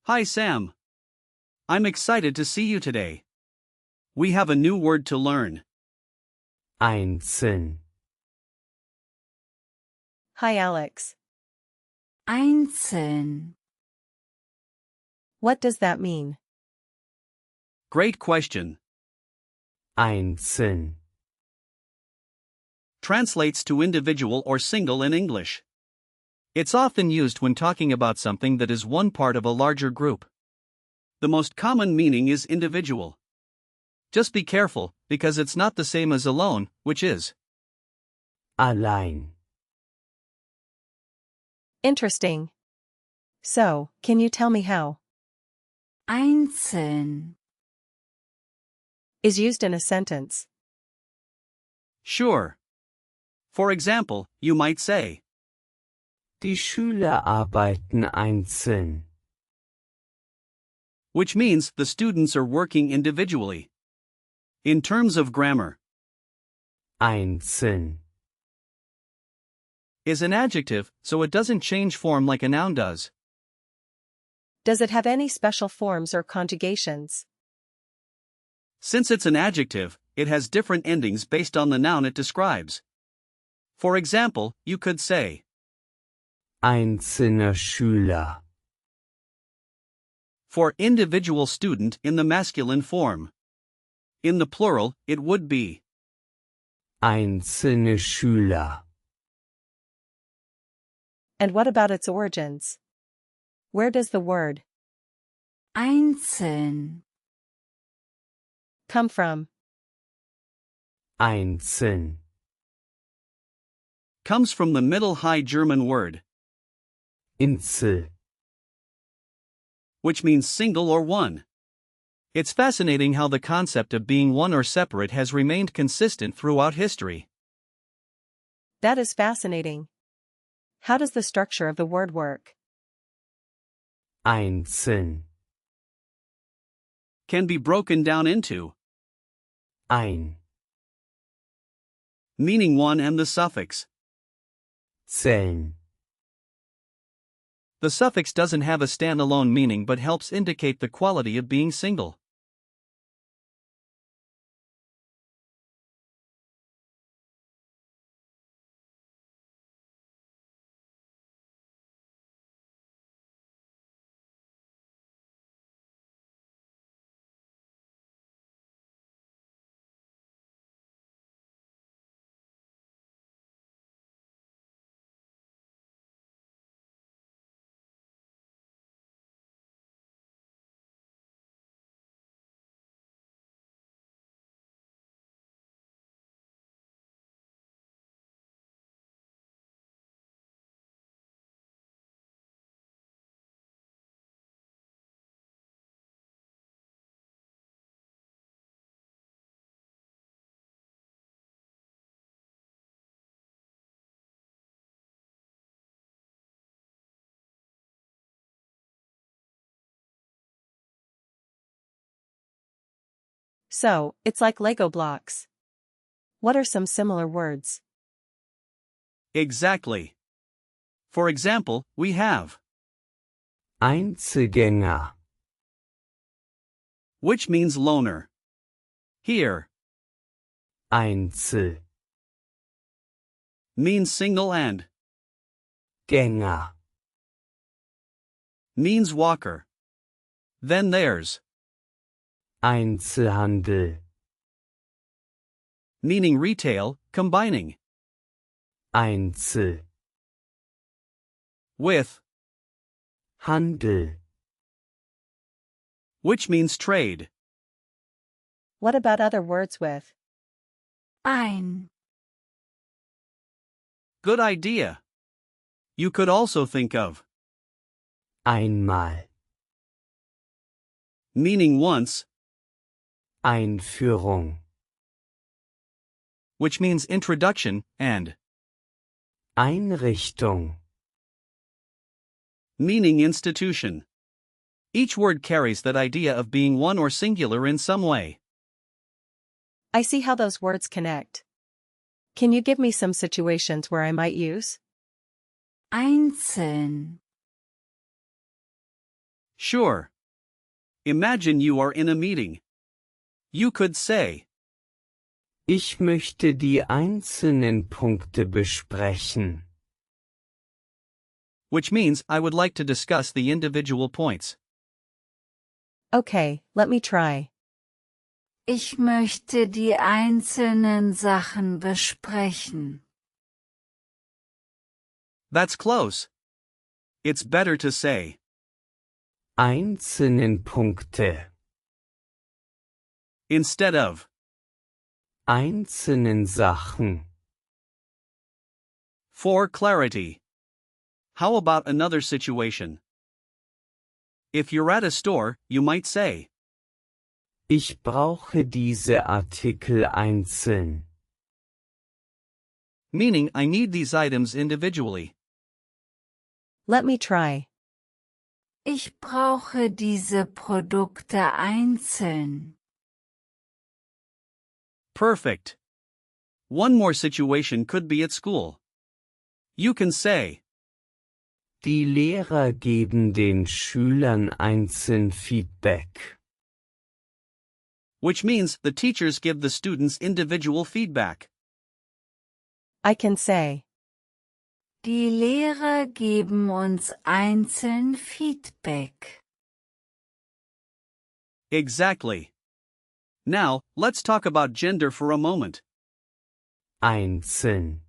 Hi Sam. I'm excited to see you today. We have a new word to learn. einzeln, Hi Alex. einzeln, What does that mean? Great question. einzeln, Translates to individual or single in English. It's often used when talking about something that is one part of a larger group. The most common meaning is individual. Just be careful, because it's not the same as alone, which is. allein, Interesting. So, can you tell me how? einzeln, Is used in a sentence. Sure. For example, you might say, die Schüler arbeiten einzeln, which means the students are working individually. In terms of grammar, einzeln, is an adjective, so it doesn't change form like a noun does. Does it have any special forms or conjugations? Since it's an adjective, it has different endings based on the noun it describes. For example, you could say, einzelner Schüler, for individual student in the masculine form. In the plural, it would be einzelne Schüler, And what about its origins? Where does the word einzeln, come from? einzeln, comes from the Middle High German word, Insel, which means single or one. It's fascinating how the concept of being one or separate has remained consistent throughout history. That is fascinating. How does the structure of the word work? einzeln, Can be broken down into, ein, meaning one and the suffix. zählen, The suffix doesn't have a standalone meaning but helps indicate the quality of being single. So, it's like Lego blocks. What are some similar words? Exactly. For example, we have, Einzelgänger, which means loner. Here, Einzel, means single and, Gänger, means walker. Then there's, Einzelhandel, meaning retail, combining, Einzel, with, Handel, which means trade. What about other words with? ein, Good idea. You could also think of, einmal, meaning once, Einführung, which means introduction, and, Einrichtung, meaning institution. Each word carries that idea of being one or singular in some way. I see how those words connect. Can you give me some situations where I might use? einzeln, Sure. Imagine you are in a meeting. You could say, Ich möchte die einzelnen Punkte besprechen. which means I would like to discuss the individual points. Okay, let me try. Ich möchte die einzelnen Sachen besprechen. That's close. It's better to say, Einzelnen Punkte. instead of, Einzelnen Sachen. for clarity. How about another situation? If you're at a store, you might say, Ich brauche diese Artikel einzeln. meaning I need these items individually. Let me try. Ich brauche diese Produkte einzeln. Perfect. One more situation could be at school. You can say, Die Lehrer geben den Schülern einzeln Feedback. which means the teachers give the students individual feedback. I can say, Die Lehrer geben uns einzeln Feedback. Exactly. Now, let's talk about gender for a moment. Einzeln.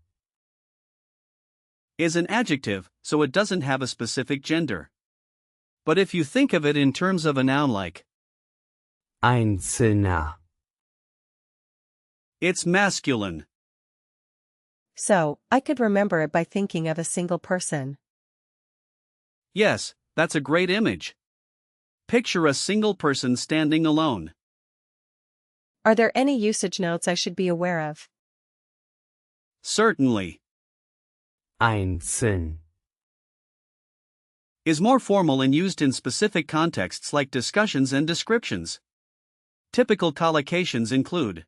Is an adjective, so it doesn't have a specific gender. But if you think of it in terms of a noun like, Einzelner. it's masculine. so, I could remember it by thinking of a single person. Yes, that's a great image. Picture a single person standing alone. Are there any usage notes I should be aware of? Certainly. Einzeln. Is more formal and used in specific contexts like discussions and descriptions. Typical collocations include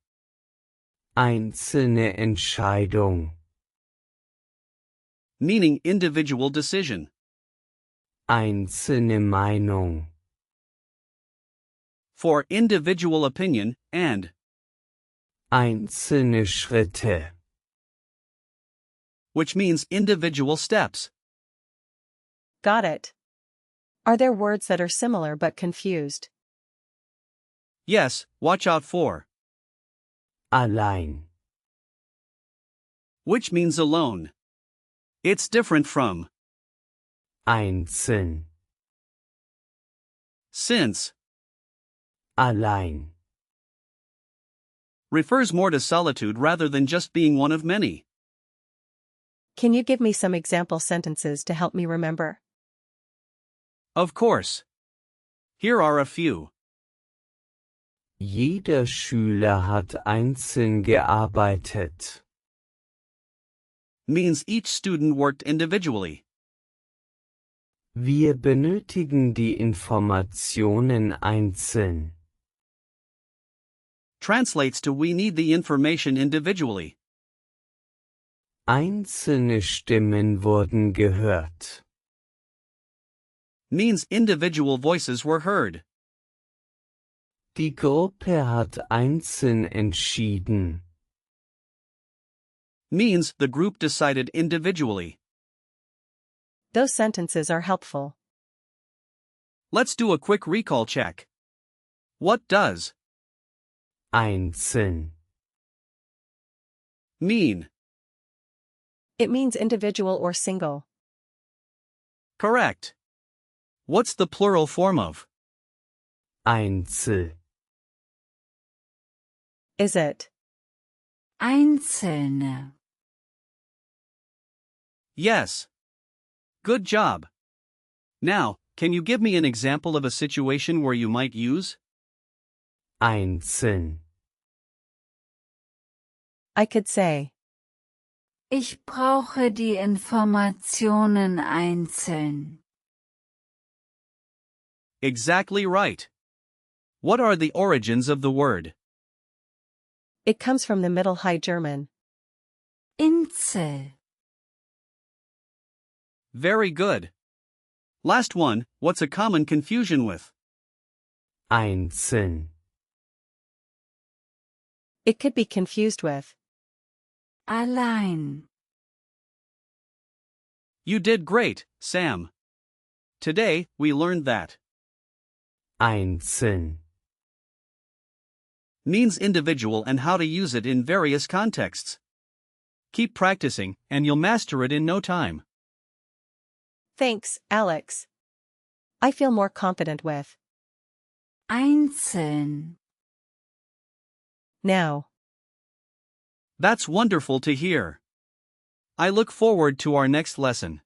Einzelne Entscheidung. meaning individual decision, Einzelne Meinung. for individual opinion, and Einzelne Schritte. which means individual steps. Got it. Are there words that are similar but confused? Yes, watch out for, Allein. which means alone. It's different from, Einzeln. since, Allein. refers more to solitude rather than just being one of many. Can you give me some example sentences to help me remember? Of course. Here are a few. Jeder Schüler hat einzeln gearbeitet. Means each student worked individually. Wir benötigen die Informationen einzeln. Translates to we need the information individually. Einzelne Stimmen wurden gehört. Means individual voices were heard. Die Gruppe hat einzeln entschieden. Means the group decided individually. Those sentences are helpful. Let's do a quick recall check. What does Einzeln. mean? It means individual or single. Correct. What's the plural form of? Einzel. Is it? Einzelne. Yes. Good job. Now, can you give me an example of a situation where you might use Einzeln. I could say, Ich brauche die Informationen einzeln. exactly right? What are the origins of the word? it comes from the Middle High German. Einzel. Very good. Last one, what's a common confusion with? einzeln, It could be confused with. allein. You did great, Sam. Today, we learned that einzeln, means individual and how to use it in various contexts. Keep practicing, and you'll master it in no time. Thanks, Alex. I feel more confident with. Einzeln. Now. That's wonderful to hear. I look forward to our next lesson.